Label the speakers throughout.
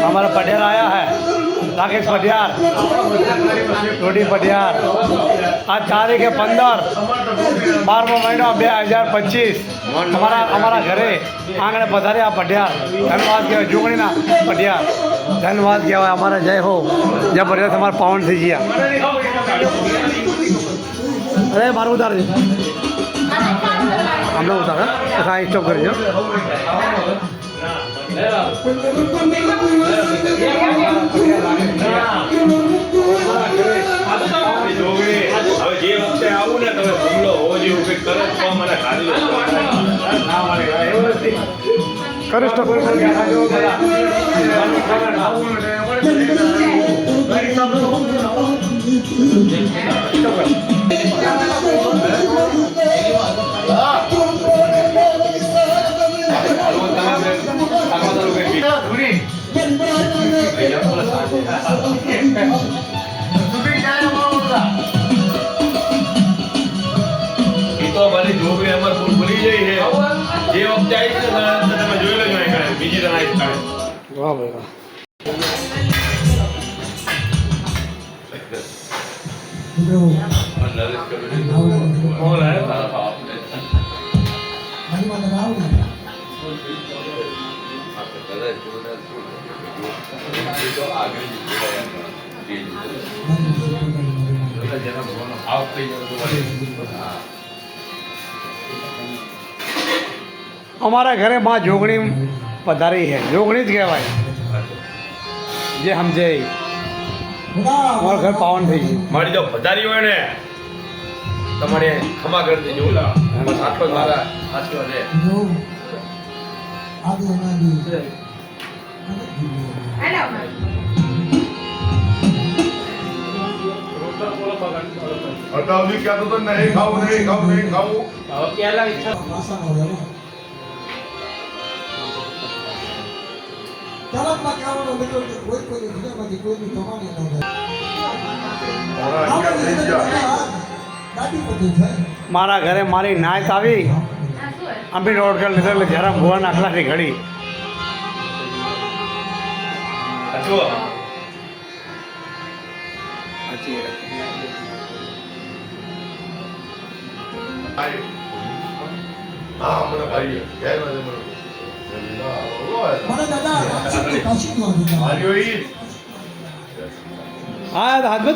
Speaker 1: हमारा पटियार आया है, राकेश पटियार, रोडी पटियार। आज तारीख है 15 12 महीना 2025। हमारा घरे आंगणे पधारे पटियार। धन्यवाद कहवा जुगणी ना पटियार, धन्यवाद कहवा। हमारा जय हो, जबरदस्त हमारा पावन थी गया। अरे मारो उतार दे, हम लोग उतारा तो स्टॉप कर दो। कर स्टॉप
Speaker 2: तो हमारी जो भी हमारे फूल भूली गई है ये वक्त आई थी ना मैं जो लग रहा है बीजी रहा इसका
Speaker 1: वाह भाई वाह।
Speaker 2: कौन है सारा साहब तो आगे
Speaker 1: हमारा घरे माँ जोगणी पधारी है, जोगणी ज कहेवाय जे समझे हमारा घर पावन थी गई।
Speaker 2: मारी जो पधारी હોય ને તમારે ખમા કરી દેજો ઓલા બસ આટલો જ મારા આશીર્વાદ છે।
Speaker 3: बताओ क्या तो नहीं खाओ नहीं खाओ नहीं खाओ
Speaker 2: કેલા ઈચ્છા
Speaker 1: मारा घरे मारी नायत आई अभी रोड कर लीधे जरा भुआ नाखला थी घड़ी
Speaker 2: અચો
Speaker 3: हाँ हमारा भाई है क्या है
Speaker 1: आया था हाथ में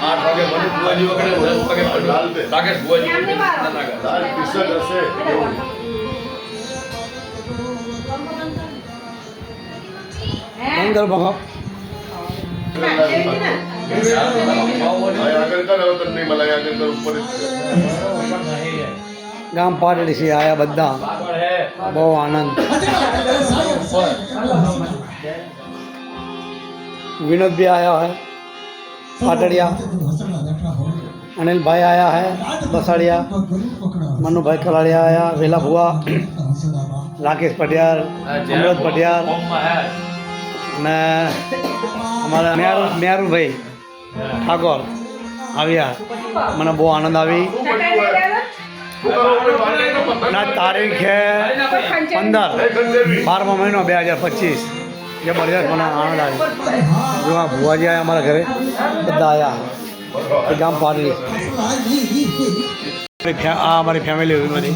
Speaker 2: आठ वागे मनु बुआजी वगैरह 10 वागे राकेश बुआजी
Speaker 3: दाल पिसा जैसे
Speaker 1: अंदर भगाओ
Speaker 3: आया कर तो नहीं मलाया के ऊपर
Speaker 1: गाम पाटड़ी से आया बद्दा बहुत आनंद। विनोद भी आया है पाटड़िया, अनिल भाई आया है बसाड़िया, मनु भाई कलाड़िया आया, वेला भुआ, राकेश पटियार, अमृत पटियार ने हमारा म्यारू भाई ठाकोर आविया। मैंने बहुत आनंद आई ना। तारीख है 15 12 महीना 2025। जबरदस्त मना आनंद आया जो वहाँ बुआ जी आया हमारा घरे बदा आया गाँव पाटली हमारी फैमिली हुई मेरी।